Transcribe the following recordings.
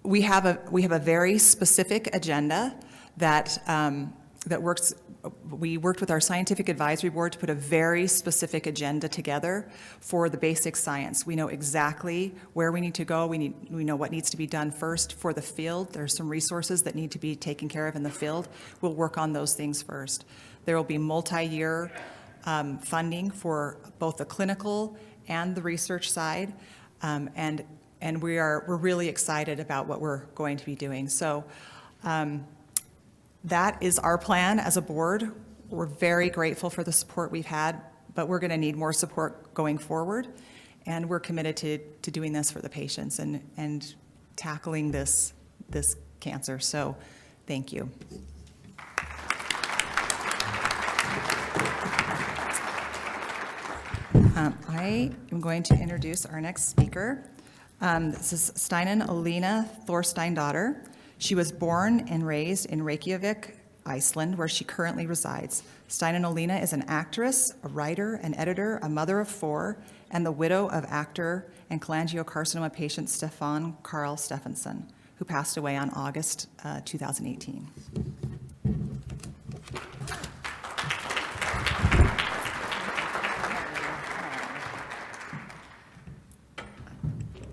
We have a very specific agenda that works. We worked with our scientific advisory board to put a very specific agenda together for the basic science. We know exactly where we need to go. We know what needs to be done first for the field. There's some resources that need to be taken care of in the field. We'll work on those things first. There will be multi-year funding for both the clinical and the research side, and we're really excited about what we're going to be doing. So. That is our plan as a board. We're very grateful for the support we've had, but we're going to need more support going forward, and we're committed to doing this for the patients and tackling this cancer. So thank you. I am going to introduce our next speaker. This is Steinunn Olina Thorsteinsdottir. She was born and raised in Reykjavik, Iceland, where she currently resides. Steinunn Olina is an actress, a writer, an editor, a mother of 4, and the widow of actor and cholangiocarcinoma patient Stefán Karl Stephensen, who passed away on August 2018.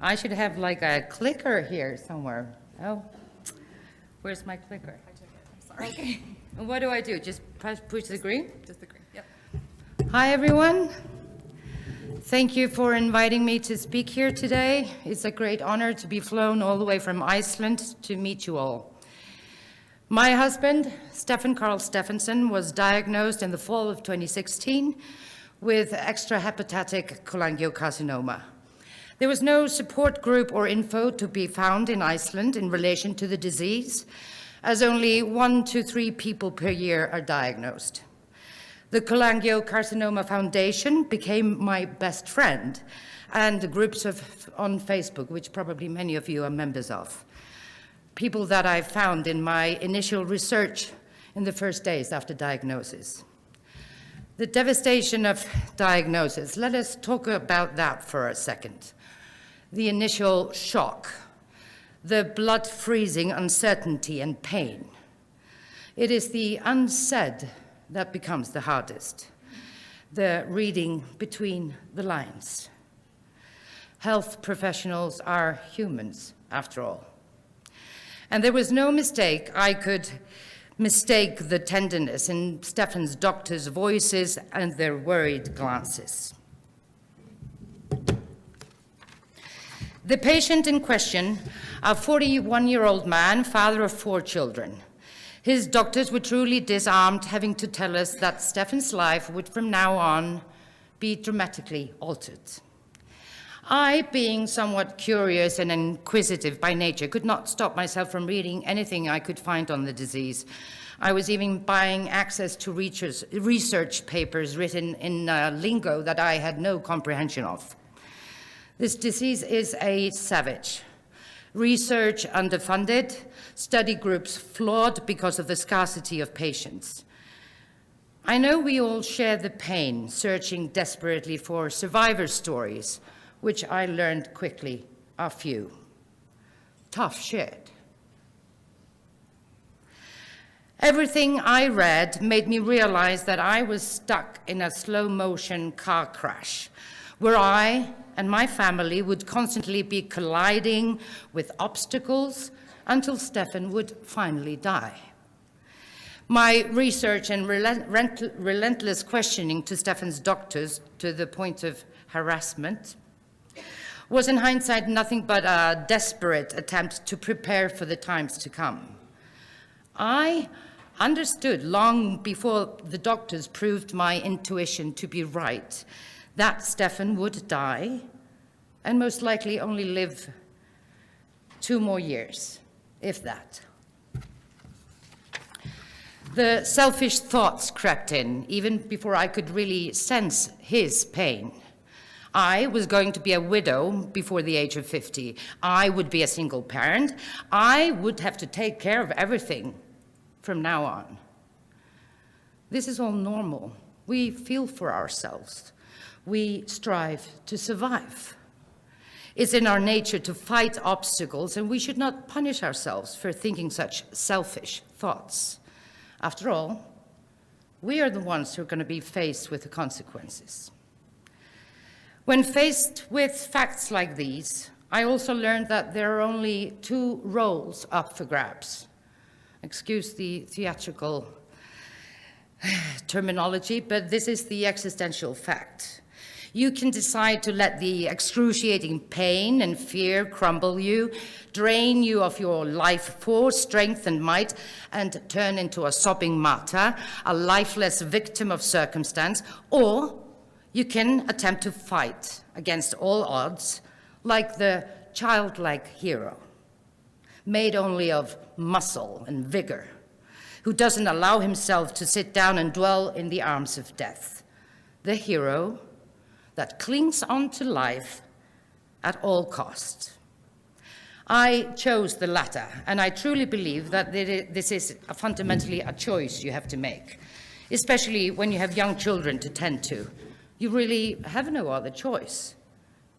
I should have like a clicker here somewhere. Oh. Where's my clicker? I took it, I'm sorry. Okay. And what do I do? Just push the green? Just the green, yep. Hi, everyone. Thank you for inviting me to speak here today. It's a great honor to be flown all the way from Iceland to meet you all. My husband, Stefán Karl Stephensen, was diagnosed in the fall of 2016 with extrahepatic cholangiocarcinoma. There was no support group or info to be found in Iceland in relation to the disease, as only 1 to 3 people per year are diagnosed. The Cholangiocarcinoma Foundation became my best friend, and the groups on Facebook, which probably many of you are members of. People that I found in my initial research in the first days after diagnosis. The devastation of diagnosis, let us talk about that for a second. The initial shock, the blood freezing uncertainty and pain. It is the unsaid that becomes the hardest, the reading between the lines. Health professionals are humans, after all. And there was no mistake I could mistake the tenderness in Stefan's doctors' voices and their worried glances. The patient in question, a 41-year-old man, father of 4 children. His doctors were truly disarmed, having to tell us that Stefan's life would from now on be dramatically altered. I, being somewhat curious and inquisitive by nature, could not stop myself from reading anything I could find on the disease. I was even buying access to research papers written in lingo that I had no comprehension of. This disease is a savage. Research underfunded, study groups flawed because of the scarcity of patients. I know we all share the pain, searching desperately for survivor stories, which I learned quickly are few. Tough shit. Everything I read made me realize that I was stuck in a slow-motion car crash, where I and my family would constantly be colliding with obstacles until Stefan would finally die. My research and relentless questioning to Stefan's doctors, to the point of harassment, was in hindsight nothing but a desperate attempt to prepare for the times to come. I understood long before the doctors proved my intuition to be right that Stefan would die and most likely only live 2 more years, if that. The selfish thoughts crept in even before I could really sense his pain. I was going to be a widow before the age of 50. I would be a single parent. I would have to take care of everything from now on. This is all normal. We feel for ourselves. We strive to survive. It's in our nature to fight obstacles, and we should not punish ourselves for thinking such selfish thoughts. After all, we are the ones who are going to be faced with the consequences. When faced with facts like these, I also learned that there are only two roles up for grabs. Excuse the theatrical terminology, but this is the existential fact. You can decide to let the excruciating pain and fear crumble you, drain you of your life force, strength, and might, and turn into a sobbing martyr, a lifeless victim of circumstance, or you can attempt to fight against all odds, like the childlike hero, made only of muscle and vigor, who doesn't allow himself to sit down and dwell in the arms of death. The hero that clings on to life at all costs. I chose the latter, and I truly believe that this is fundamentally a choice you have to make, especially when you have young children to tend to. You really have no other choice.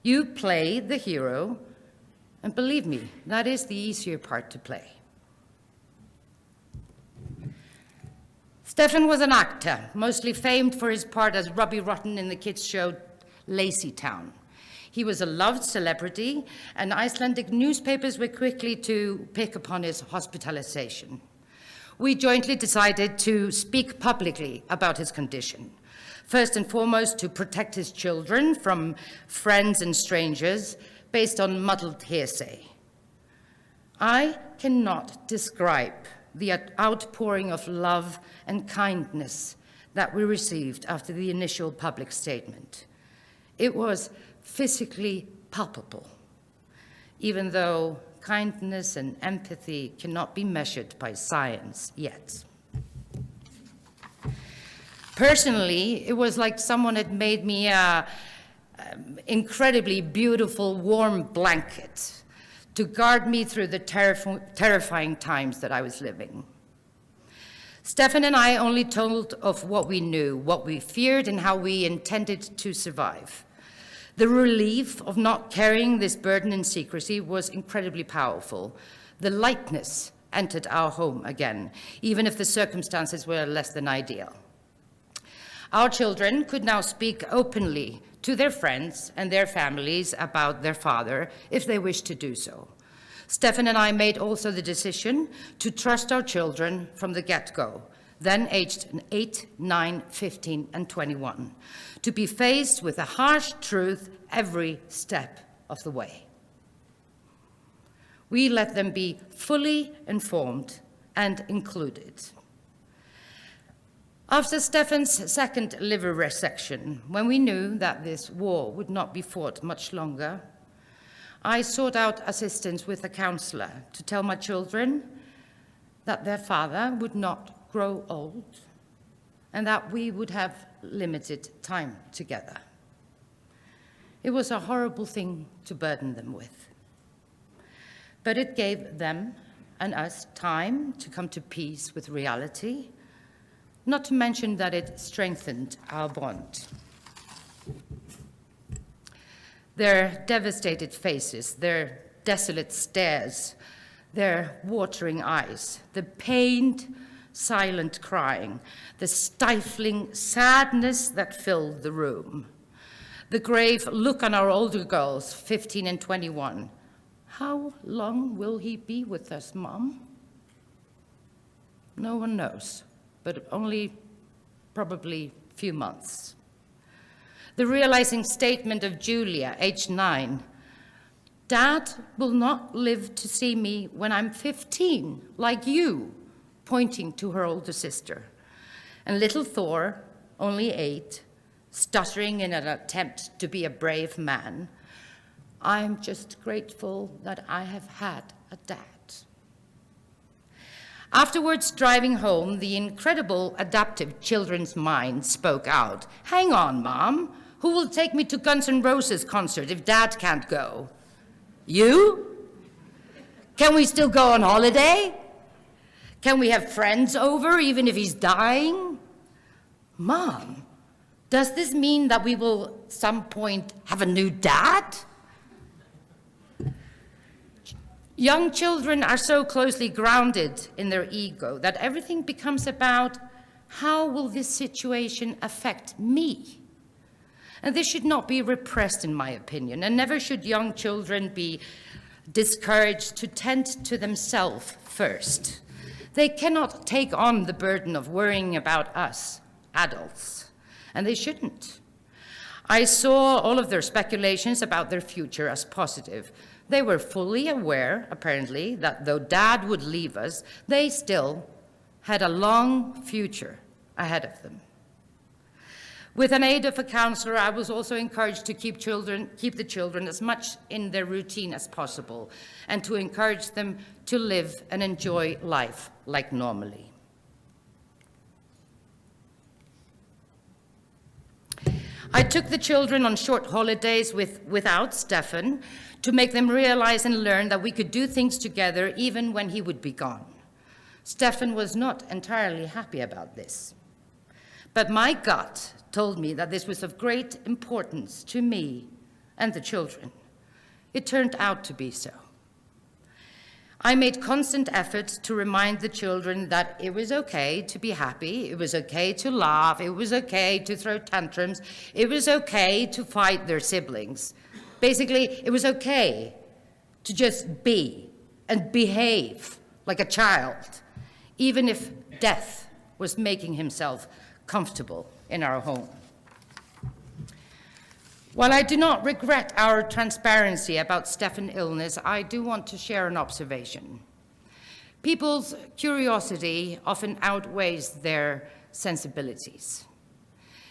You play the hero, and believe me, that is the easier part to play. Stefan was an actor, mostly famed for his part as Robbie Rotten in the kids' show Lazy Town. He was a loved celebrity, and Icelandic newspapers were quickly to pick upon his hospitalization. We jointly decided to speak publicly about his condition. First and foremost, to protect his children from friends and strangers based on muddled hearsay. I cannot describe the outpouring of love and kindness that we received after the initial public statement. It was physically palpable, even though kindness and empathy cannot be measured by science yet. Personally, it was like someone had made me an incredibly beautiful warm blanket to guard me through the terrifying times that I was living. Stefan and I only told of what we knew, what we feared, and how we intended to survive. The relief of not carrying this burden in secrecy was incredibly powerful. The lightness entered our home again, even if the circumstances were less than ideal. Our children could now speak openly to their friends and their families about their father if they wished to do so. Stefan and I made also the decision to trust our children from the get-go, then aged 8, 9, 15, and 21, to be faced with a harsh truth every step of the way. We let them be fully informed and included. After Stefan's second liver resection, when we knew that this war would not be fought much longer, I sought out assistance with a counselor to tell my children that their father would not grow old and that we would have limited time together. It was a horrible thing to burden them with, but it gave them and us time to come to peace with reality, not to mention that it strengthened our bond. Their devastated faces, their desolate stares, their watering eyes, the pained, silent crying, the stifling sadness that filled the room, the grave look on our older girls, 15 and 21. How long will he be with us, Mom? No one knows, but only probably a few months. The realizing statement of Julia, age 9, Dad will not live to see me when I'm 15, like you, pointing to her older sister. And little Thor, only 8, stuttering in an attempt to be a brave man. I'm just grateful that I have had a dad. Afterwards, driving home, the incredible adaptive children's mind spoke out. Hang on, Mom. Who will take me to Guns N' Roses concert if Dad can't go? You? Can we still go on holiday? Can we have friends over even if he's dying? Mom, does this mean that we will at some point have a new dad? Young children are so closely grounded in their ego that everything becomes about, how will this situation affect me? And this should not be repressed, in my opinion, and never should young children be discouraged to tend to themselves first. They cannot take on the burden of worrying about us, adults, and they shouldn't. I saw all of their speculations about their future as positive. They were fully aware, apparently, that though Dad would leave us, they still had a long future ahead of them. With an aid of a counselor, I was also encouraged to keep the children as much in their routine as possible, and to encourage them to live and enjoy life like normally. I took the children on short holidays without Stefan to make them realize and learn that we could do things together even when he would be gone. Stefan was not entirely happy about this, but my gut told me that this was of great importance to me and the children. It turned out to be so. I made constant efforts to remind the children that it was okay to be happy, it was okay to laugh, it was okay to throw tantrums, it was okay to fight their siblings. Basically, it was okay to just be and behave like a child, even if death was making himself comfortable in our home. While I do not regret our transparency about Stefan's illness, I do want to share an observation. People's curiosity often outweighs their sensibilities.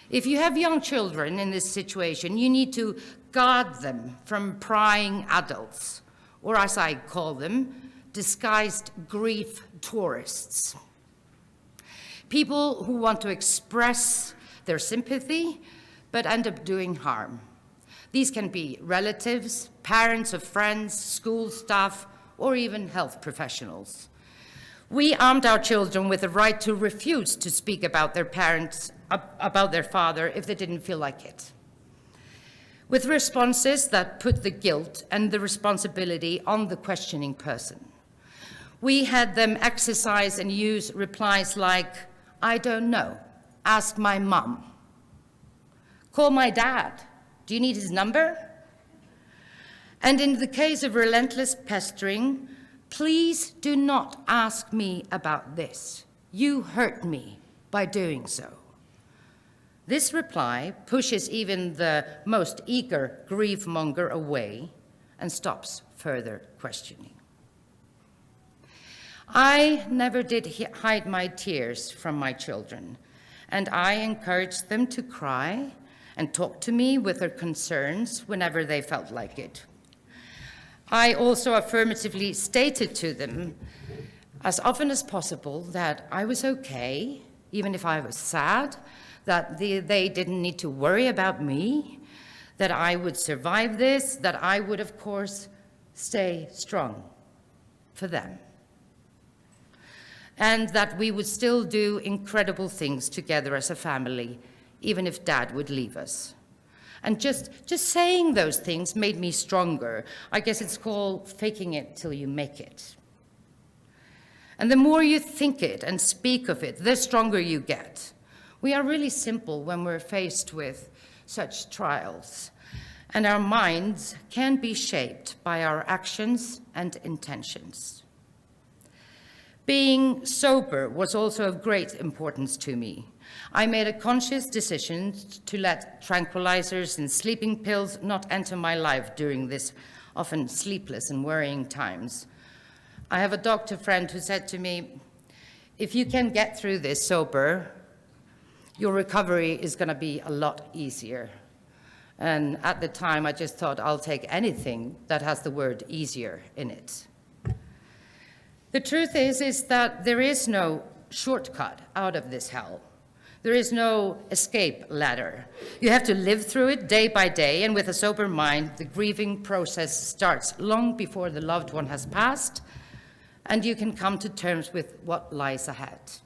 If you have young children in this situation, you need to guard them from prying adults, or as I call them, disguised grief tourists. People who want to express their sympathy, but end up doing harm. These can be relatives, parents of friends, school staff, or even health professionals. We armed our children with the right to refuse to speak about their parents, about their father, if they didn't feel like it, with responses that put the guilt and the responsibility on the questioning person. We had them exercise and use replies like, "I don't know, ask my mom." "Call my dad. Do you need his number?" And in the case of relentless pestering, "Please do not ask me about this. You hurt me by doing so." This reply pushes even the most eager grief monger away and stops further questioning. I never did hide my tears from my children, and I encouraged them to cry and talk to me with their concerns whenever they felt like it. I also affirmatively stated to them as often as possible that I was okay, even if I was sad, that they didn't need to worry about me, that I would survive this, that I would, of course, stay strong for them, and that we would still do incredible things together as a family, even if Dad would leave us. And just saying those things made me stronger. I guess it's called faking it till you make it. And the more you think it and speak of it, the stronger you get. We are really simple when we're faced with such trials, and our minds can be shaped by our actions and intentions. Being sober was also of great importance to me. I made a conscious decision to let tranquilizers and sleeping pills not enter my life during this often sleepless and worrying times. I have a doctor friend who said to me, "If you can get through this sober, your recovery is going to be a lot easier." And at the time, I just thought, I'll take anything that has the word easier in it. The truth is that there is no shortcut out of this hell. There is no escape ladder. You have to live through it day by day, and with a sober mind, the grieving process starts long before the loved one has passed, and you can come to terms with what lies ahead.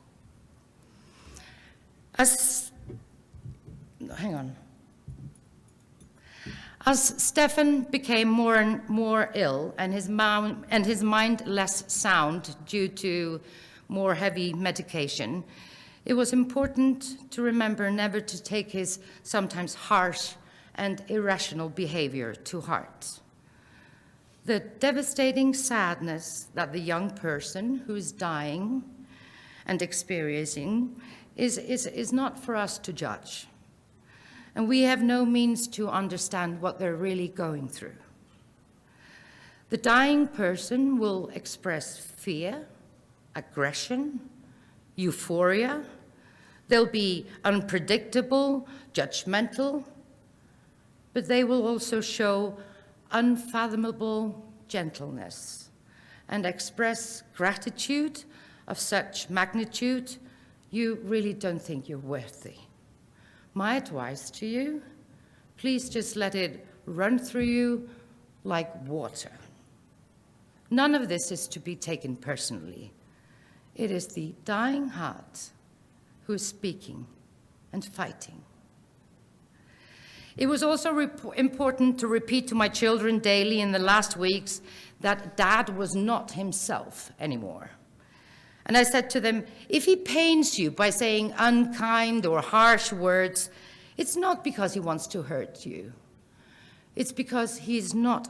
As Stefan became more and more ill and his mind less sound due to more heavy medication, it was important to remember never to take his sometimes harsh and irrational behavior to heart. The devastating sadness that the young person who is dying and experiencing is not for us to judge. And we have no means to understand what they're really going through. The dying person will express fear, aggression, euphoria. They'll be unpredictable, judgmental, but they will also show unfathomable gentleness and express gratitude of such magnitude you really don't think you're worthy. My advice to you, please just let it run through you like water. None of this is to be taken personally. It is the dying heart who is speaking and fighting. It was also important to repeat to my children daily in the last weeks that Dad was not himself anymore. And I said to them, if he pains you by saying unkind or harsh words, it's not because he wants to hurt you. It's because he's not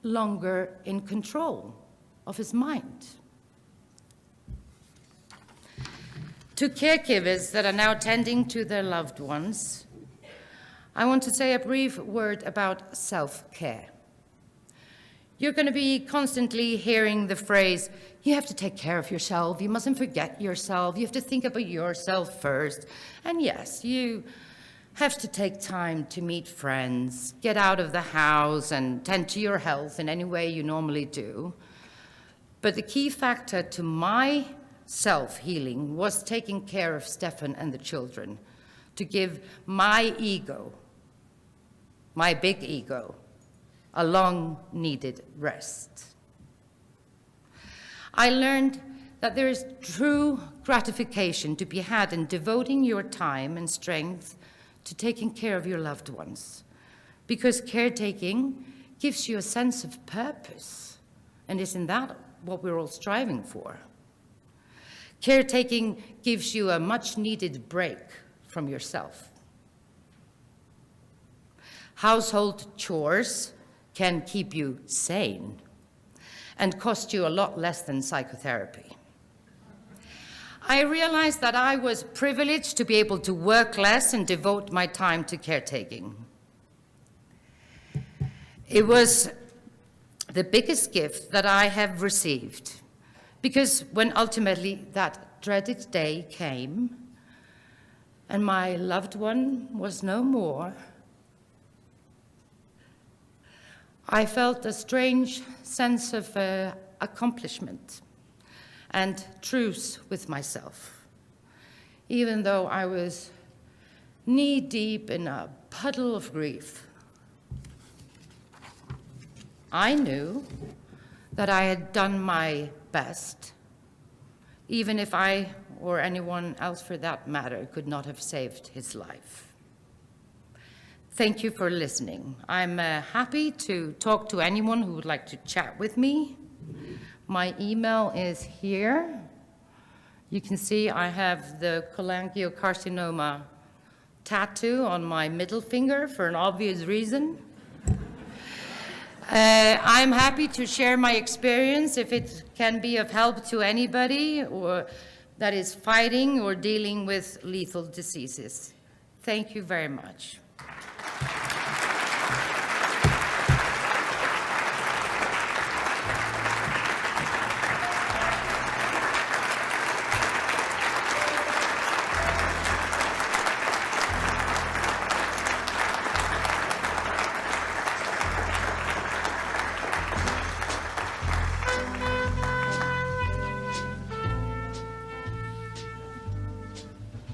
longer in control of his mind. To caregivers that are now tending to their loved ones, I want to say a brief word about self-care. You're going to be constantly hearing the phrase, you have to take care of yourself, you mustn't forget yourself, you have to think about yourself first. And yes, you have to take time to meet friends, get out of the house and tend to your health in any way you normally do. But the key factor to my self-healing was taking care of Stefan and the children, to give my ego, my big ego, a long-needed rest. I learned that there is true gratification to be had in devoting your time and strength to taking care of your loved ones, because caretaking gives you a sense of purpose, and isn't that what we're all striving for? Caretaking gives you a much-needed break from yourself. Household chores can keep you sane and cost you a lot less than psychotherapy. I realized that I was privileged to be able to work less and devote my time to caretaking. It was the biggest gift that I have received, because when ultimately that dreaded day came and my loved one was no more, I felt a strange sense of accomplishment and truce with myself, even though I was knee-deep in a puddle of grief. I knew that I had done my best, even if I, or anyone else for that matter, could not have saved his life. Thank you for listening. I'm happy to talk to anyone who would like to chat with me. My email is here. You can see I have the cholangiocarcinoma tattoo on my middle finger for an obvious reason. I'm happy to share my experience if it can be of help to anybody or that is fighting or dealing with lethal diseases. Thank you very much.